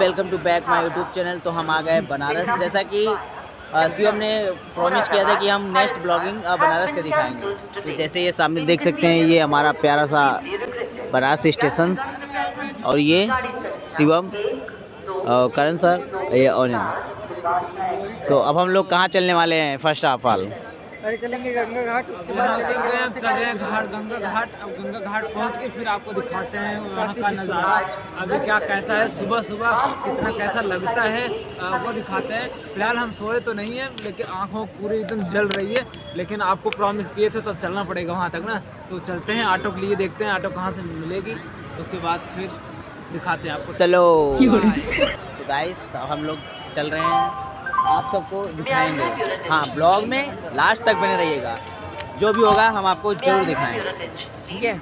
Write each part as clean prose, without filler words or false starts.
Welcome to back my YouTube channel. तो हम आ गए बनारस, जैसा कि शिवम ने प्रॉमिस किया था कि हम नेक्स्ट ब्लॉगिंग बनारस के दिखाएंगे। तो जैसे ये सामने देख सकते हैं, ये हमारा प्यारा सा बनारस स्टेशन, और ये शिवम, करण सर, ये ऑनियन। तो अब हम लोग कहाँ चलने वाले हैं? फर्स्ट ऑफ ऑल अरे चलेंगे गंगा घाट, उसके बाद चलेंगे घाट, गंगा घाट। अब गंगा घाट पहुंच के फिर आपको दिखाते हैं वहाँ का नज़ारा अभी क्या कैसा है, सुबह सुबह कितना कैसा लगता है वो दिखाते हैं। फिलहाल हम सोए तो नहीं है, लेकिन आंखों पूरी एकदम जल रही है, लेकिन आपको प्रॉमिस किए थे तो चलना पड़ेगा वहाँ तक ना। तो चलते हैं, ऑटो के लिए देखते हैं ऑटो कहाँ से मिलेगी, उसके बाद फिर दिखाते हैं आपको। चलो। तो गाइस हम लोग चल रहे हैं, आप सबको दिखाएंगे। हाँ, ब्लॉग में लास्ट तक बने रहिएगा, जो भी होगा हम आपको जरूर दिखाएंगे, ठीक है।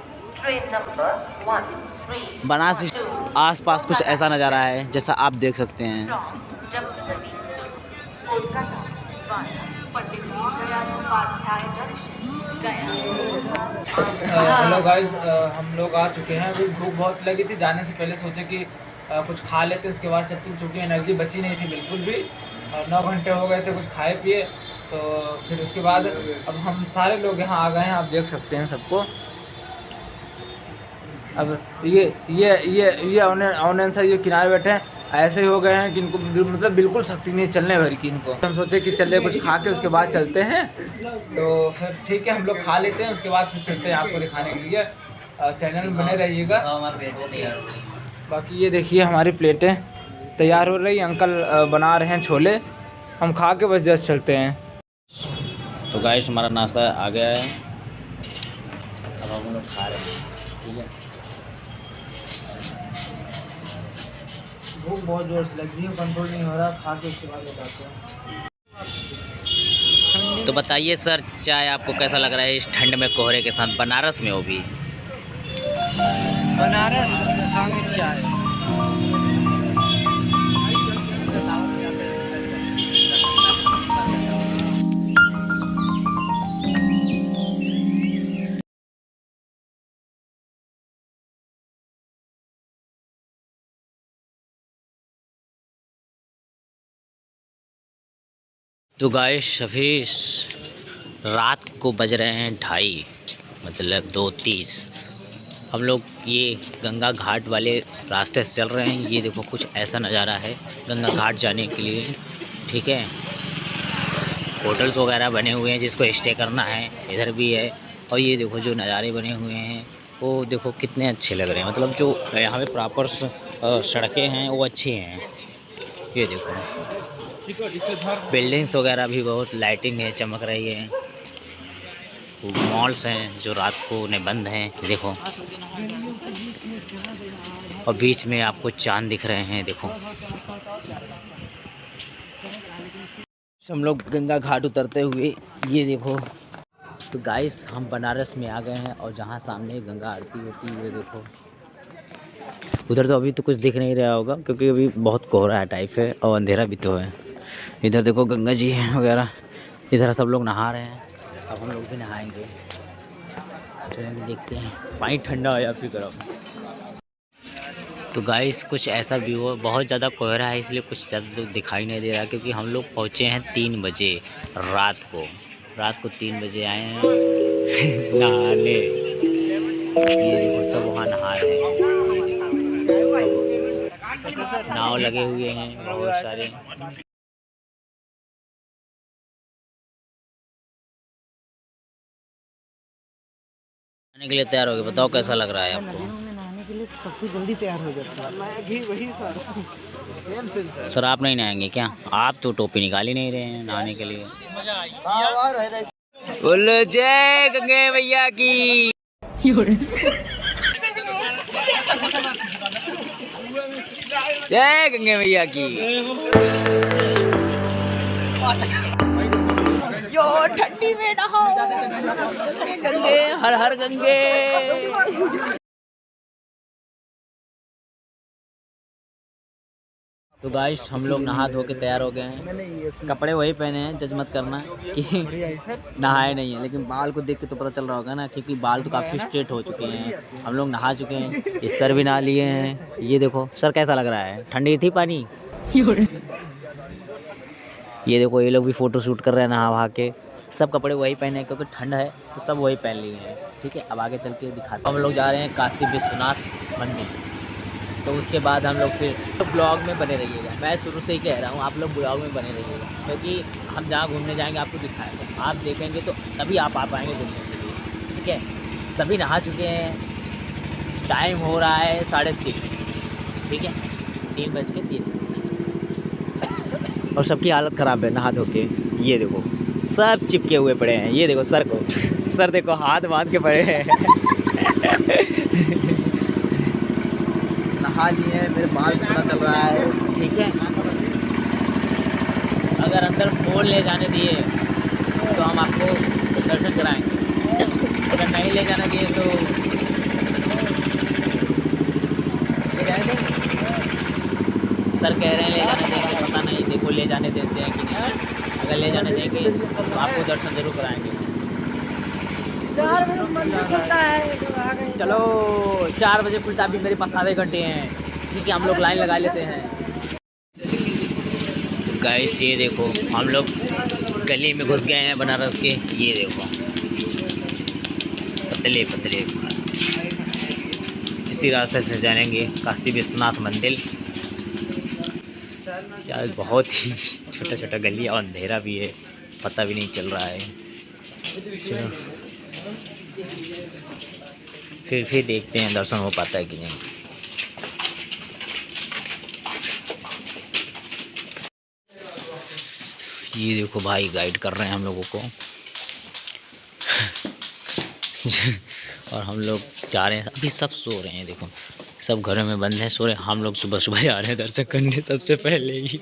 बनारस आसपास कुछ ऐसा नज़ारा है जैसा आप देख सकते हैं। हेलो गाइस, हम लोग आ चुके हैं। अभी भूख बहुत लगी थी, जाने से पहले सोचे कि कुछ खा लेते, उसके बाद चलते, चूँकि एनर्जी बची नहीं थी बिल्कुल भी, और 9 घंटे हो गए थे कुछ खाए पिए। तो फिर उसके बाद अब हम सारे लोग यहाँ आ गए हैं, आप देख सकते हैं सबको। अब ये ऑनलाइन से ये किनारे बैठे हैं, ऐसे ही हो गए हैं कि इनको मतलब बिल्कुल शक्ति नहीं चलने भर की इनको। हम सोचे कि चले कुछ खा के उसके बाद चलते हैं, तो फिर ठीक है हम लोग खा लेते हैं, उसके बाद फिर चलते हैं आपको दिखाने के लिए। चैनल में बने रहिएगा। बाकी ये देखिए हमारी प्लेटें तैयार हो रही, अंकल बना रहे हैं छोले, हम खा के बस जस्ट चलते हैं। तो गाइस हमारा नाश्ता आ गया है, अब हम लोग खा रहे हैं, ठीक है। भूख बहुत जोर से लग रही है, कंट्रोल नहीं हो रहा, खा के उसके बाद बताते हैं। तो बताइए सर, चाय आपको कैसा लग रहा है इस ठंड में, कोहरे के साथ, बनारस में वो भी? बनारस में चाय। तो गाइस अभी रात को बज रहे हैं 2:30, मतलब 2:30। हम लोग ये गंगा घाट वाले रास्ते से चल रहे हैं। ये देखो कुछ ऐसा नज़ारा है गंगा घाट जाने के लिए, ठीक है। होटल्स वगैरह बने हुए हैं जिसको स्टे करना है, इधर भी है। और ये देखो जो नज़ारे बने हुए हैं वो देखो कितने अच्छे लग रहे हैं, मतलब जो यहाँ पे प्रॉपर सड़कें हैं वो अच्छी हैं। ये देखो बिल्डिंग्स वगैरह भी बहुत लाइटिंग है, चमक रही है। मॉल्स हैं जो रात को उन्हें बंद हैं, देखो। और बीच में आपको चांद दिख रहे हैं, देखो। हम लोग गंगा घाट उतरते हुए, ये देखो। तो गाइस हम बनारस में आ गए हैं, और जहाँ सामने गंगा आरती होती है, ये देखो। उधर तो अभी तो कुछ दिख नहीं रहा होगा क्योंकि अभी बहुत कोहरा टाइप है और अंधेरा भी तो है। इधर देखो गंगा जी वगैरह, इधर सब लोग नहा रहे हैं। अब हम लोग भी नहाएंगे, चलेंगे देखते हैं पानी ठंडा हो या फिर गर्म। तो गाइस कुछ ऐसा व्यू है, बहुत ज़्यादा कोहरा है इसलिए कुछ ज़्यादा दिखाई नहीं दे रहा, क्योंकि हम लोग पहुँचे हैं 3 बजे रात को 3 बजे आए हैं नहाने। ये देखो सब वहाँ नहा रहे हैं, नाव लगे हुए हैं बहुत सारे। नहाने के लिए तैयार हो गए, बताओ कैसा लग रहा है आपको? नहाने के लिए सबसे जल्दी तैयार हो जाता है, मैं भी वही सर। सेम सर आप नहीं नहाएंगे क्या? आप तो टोपी निकाल ही नहीं रहे हैं नहाने के लिए। बोलो जय गंगे मैया की। जय गंगे मैया की। यो ठंडी में नहाओ, गंगे गंगे हर हर गंगे। तो गाइस हम लोग नहा धो के तैयार हो गए हैं। कपड़े वही पहने हैं, जज मत करना कि नहाए नहीं है, लेकिन बाल को देख के तो पता चल रहा होगा ना, क्योंकि बाल तो काफ़ी स्ट्रेट हो चुके हैं। हम लोग नहा चुके हैं, ये सर भी नहा लिए हैं। ये देखो सर कैसा लग रहा है, ठंडी थी पानी। ये देखो ये लोग भी फ़ोटो शूट कर रहे हैं नहा वहा के। सब कपड़े वही पहने हैं क्योंकि ठंड है, तो सब वही पहन लिए हैं। ठीक है, अब आगे चल के दिखाते हैं। हम लोग जा रहे हैं काशी विश्वनाथ मंदिर, तो उसके बाद हम लोग फिर तो ब्लॉग में बने रहिएगा। मैं शुरू से ही कह रहा हूँ, आप लोग ब्लॉग में बने रहिएगा, क्योंकि हम जहाँ घूमने जाएंगे आपको दिखाएंगे, आप देखेंगे तो तभी आप आ पाएंगे घूमने के लिए। ठीक है, सभी नहा चुके हैं, टाइम हो रहा है 3:30। ठीक है, 3:30 और सबकी हालत ख़राब है नहा धो के। ये देखो सब चिपके हुए पड़े हैं। ये देखो सर को, सर देखो हाथ बांध के पड़े हैं। नहा लिए हैं, मेरे बाल पता चल रहा है। ठीक है, अगर अंदर फ़ोन ले जाने दिए तो हम आपको दर्शन कराएंगे, अगर नहीं ले जाने दिए तो ले जाने देंगे। सर कह रहे हैं ले जाने देंगे, पता नहीं, देखो ले जाने देते हैं कि नहीं। अगर ले जाने देंगे तो आपको दर्शन ज़रूर कराएंगे। 4 बजे मंदिर खुलता है, तो आ गए। चलो 4 बजे खुलता, अभी मेरे पास आधे घंटे हैं। ठीक है, हम लोग लाइन लगा लेते हैं। तो गाइस ये देखो हम लोग गली में घुस गए हैं बनारस के। ये देखो पतले पतले, इसी रास्ते से जाएंगे काशी विश्वनाथ मंदिर। यार बहुत ही छोटा छोटा गली और अंधेरा भी है, पता भी नहीं चल रहा है। चलो फिर देखते हैं दर्शन हो पाता है कि नहीं। ये देखो भाई गाइड कर रहे हैं हम लोगों को। और हम लोग जा रहे हैं, अभी सब सो रहे हैं। देखो सब घरों में बंद हैं, सो रहे हैं। हम लोग सुबह सुबह जा रहे हैं दर्शन करने सबसे पहले ही।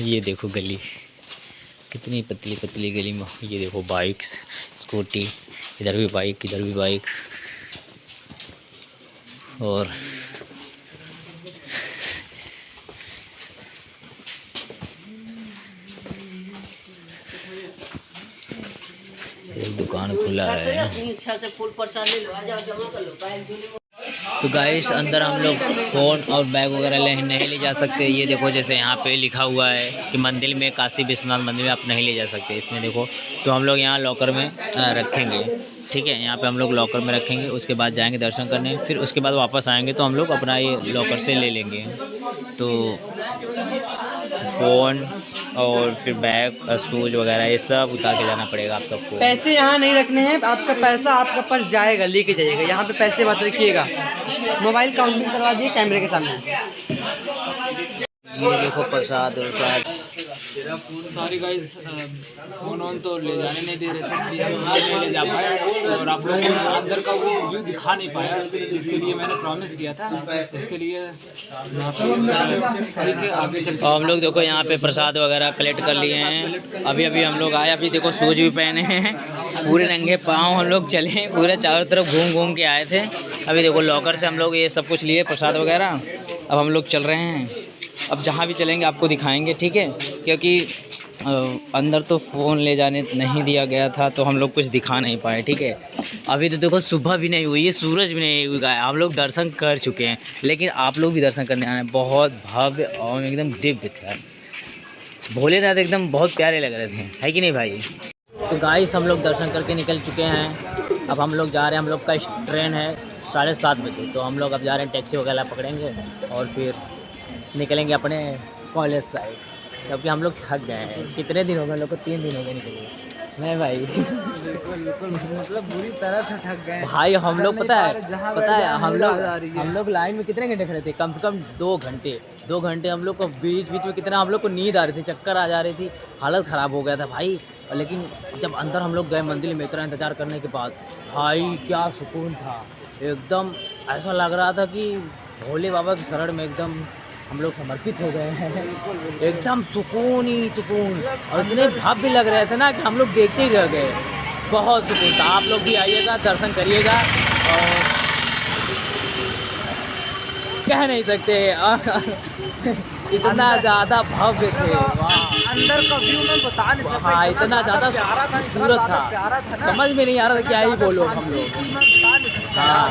ये देखो गली कितनी पतली पतली गली में। ये देखो बाइक्स, स्कूटी, इधर भी बाइक, इधर भी बाइक। और एक दुकान खुला है। इच्छा से फूल प्रसाद ले लो, आ जाओ जमा कर लो। तो गाइस अंदर हम लोग फ़ोन और बैग वगैरह नहीं ले जा सकते। ये देखो जैसे यहाँ पे लिखा हुआ है कि मंदिर में, काशी विश्वनाथ मंदिर में आप नहीं ले जा सकते। इसमें देखो, तो हम लोग यहाँ लॉकर में रखेंगे। ठीक है, यहाँ पे हम लोग लॉकर में रखेंगे, उसके बाद जाएंगे दर्शन करने, फिर उसके बाद वापस आएंगे तो हम लोग अपना ये लॉकर से ले लेंगे। तो फ़ोन और फिर बैग और शूज़ वगैरह ये सब उतार के जाना पड़ेगा आप सबको। पैसे यहाँ नहीं रखने हैं, आपका पैसा आपका पर्स जाएगा, लेके जाइएगा। यहाँ पे पैसे मत रखिएगा, मोबाइल काउंटिंग करवा दिए कैमरे के सामने। ये देखो प्रसाद और सॉरी गाइस, फोन ऑन तो ले जाने नहीं दे रहे थे, इसलिए हम अंदर नहीं ले जा पाए और आप लोगों को अंदर का वो व्यू दिखा नहीं पाया, इसके लिए मैंने प्रॉमिस किया था। इसके लिए ठीक है, आगे चलते हम लोग देखो यहाँ पे प्रसाद वगैरह कलेक्ट कर लिए हैं। अभी अभी हम लोग आए, अभी देखो शूज भी पहने हैं, पूरे नंगे पाँव हम लोग चले, पूरे चारों तरफ घूम घूम के आए थे। अभी देखो लॉकर से हम लोग ये सब कुछ लिए, प्रसाद वगैरह। अब हम लोग चल रहे हैं, अब जहाँ भी चलेंगे आपको दिखाएंगे। ठीक है, क्योंकि अंदर तो फ़ोन ले जाने नहीं दिया गया था, तो हम लोग कुछ दिखा नहीं पाए। ठीक है, अभी तो देखो सुबह भी नहीं हुई है, सूरज भी नहीं उगा है, हम लोग दर्शन कर चुके हैं, लेकिन आप लोग भी दर्शन करने आए हैं। बहुत भव्य और एकदम दिव्य थे, भोलेनाथ एकदम बहुत प्यारे लग रहे थे, है कि नहीं भाई। तो गाइस हम लोग दर्शन करके निकल चुके हैं। अब हम लोग जा रहे हैं, हम लोग का ट्रेन है 7:30 बजे, तो हम लोग अब जा रहे हैं, टैक्सी वगैरह पकड़ेंगे और फिर निकलेंगे अपने कॉलेज साइड, क्योंकि हम लोग थक गए हैं। कितने दिन हो गए, हम लोग को 3 दिन हो गए निकले। नहीं भाई बिल्कुल मतलब बुरी तरह से थक गए भाई। हम लोग पता है हम लोग लाइन में कितने घंटे खड़े थे, कम से कम 2 घंटे हम लोग को बीच में कितना हम लोग को नींद आ रही थी, चक्कर आ जा रही थी, हालत ख़राब हो गया था भाई। लेकिन जब अंदर हम लोग गए मंदिर में, इतना इंतज़ार करने के बाद भाई क्या सुकून था, एकदम ऐसा लग रहा था कि भोले बाबा के शरण में एकदम हम लोग समर्पित हो गए हैं। एकदम सुकून ही सुकून, और इतने भव्य लग रहे थे ना कि हम लोग देखते ही रह गए। बहुत सुकून था। आप लोग भी आइएगा, दर्शन करिएगा। और कह नहीं सकते। इतना ज़्यादा भव्य थे वहाँ, अंदर का व्यू मैं बता नहीं सकता। हाँ इतना ज़्यादा प्यारा था, खूबसूरत था, प्यारा था ना, समझ में नहीं आ रहा था क्या ही बोलो हम लोग। मैं बता नहीं सकता। हाँ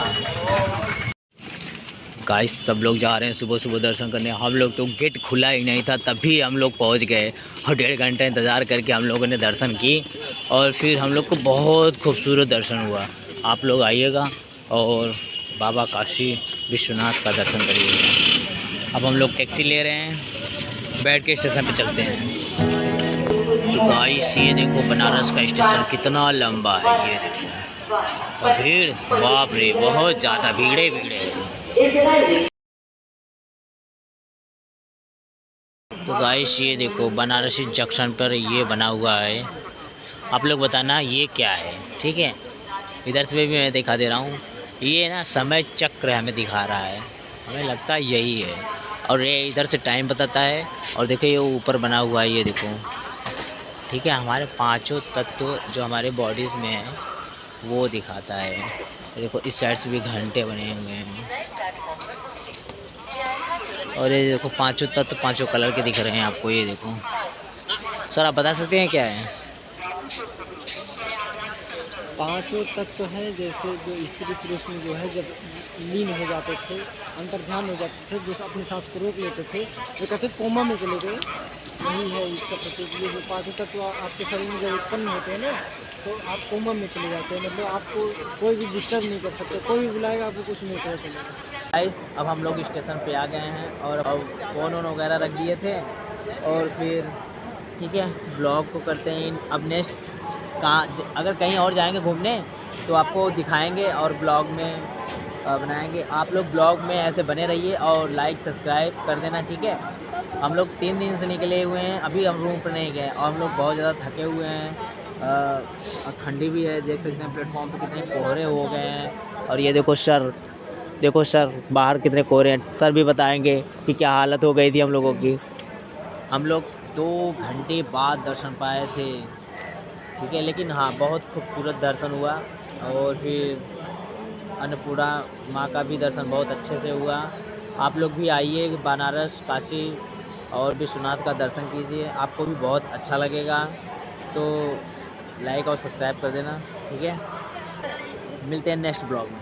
गाइस, सब लोग जा रहे हैं सुबह सुबह दर्शन करने। हम लोग तो गेट खुला ही नहीं था तभी हम लोग पहुंच गए और 1.5 घंटा इंतज़ार करके हम लोगों ने दर्शन की और फिर हम लोग को बहुत खूबसूरत दर्शन हुआ। आप लोग आइएगा और बाबा काशी विश्वनाथ का दर्शन करिएगा। अब हम लोग टैक्सी ले रहे हैं, बैठ के स्टेशन पे चलते हैं। तो गाइस ये देखो बनारस का स्टेशन कितना लंबा है, ये देखो, और भीड़ बाप रे बहुत ज़्यादा भीड़े है। तो गाइस ये देखो बनारसी जंक्शन पर ये बना हुआ है, आप लोग बताना ये क्या है, ठीक है। इधर से भी मैं दिखा दे रहा हूँ, ये ना समय चक्र हमें दिखा रहा है, हमें लगता है यही है, और ये इधर से टाइम बताता है। और देखो ये ऊपर बना हुआ है, ये देखो, ठीक है। हमारे 5 तत्व जो हमारे बॉडीज़ में है वो दिखाता है। देखो इस साइड से भी घंटे बने हुए हैं, और ये देखो 5 तत्व 5 कलर के दिख रहे हैं आपको, ये देखो। सर आप बता सकते हैं क्या है? 5 तत्व हैं, जैसे जो स्त्री पुरुष में जो है जब लीन हो जाते थे, अंतर्ध्यान हो जाते थे, जो अपने सांस को रोक लेते थे, वो कहते कोमा में चले गए, यही है इसका प्रतीक। ये जो 5 तत्व आपके शरीर में जब उत्पन्न होते हैं ना, तो आप कोमा में चले जाते हैं, मतलब आपको कोई भी डिस्टर्ब नहीं कर सकते, कोई भी बुलाएगा आपको कुछ नहीं पता चलेगा। गाइस अब हम लोग स्टेशन पे आ गए हैं और अब फ़ोन वगैरह रख दिए थे, और फिर ठीक है ब्लॉग को करते हैं। अब नेक्स्ट कहाँ, अगर कहीं और जाएंगे घूमने तो आपको दिखाएंगे और ब्लॉग में बनाएंगे। आप लोग ब्लॉग में ऐसे बने रहिए और लाइक सब्सक्राइब कर देना, ठीक है। हम लोग 3 दिन से निकले हुए हैं, अभी हम रूम पर नहीं गए और हम लोग बहुत ज़्यादा थके हुए हैं, ठंडी भी है, देख सकते हैं प्लेटफॉर्म पे कितने कोहरे हो गए हैं। और ये देखो सर बाहर कितने कोहरे हैं, सर भी बताएंगे कि क्या हालत हो गई थी हम लोगों की। हम लोग 2 घंटे बाद दर्शन पाए थे, ठीक है, लेकिन हाँ बहुत खूबसूरत दर्शन हुआ। और फिर अन्नपूर्णा माँ का भी दर्शन बहुत अच्छे से हुआ। आप लोग भी आइए बनारस काशी और विश्वनाथ का दर्शन कीजिए, आपको भी बहुत अच्छा लगेगा। तो लाइक और सब्सक्राइब कर देना, ठीक है। मिलते हैं नेक्स्ट ब्लॉग में।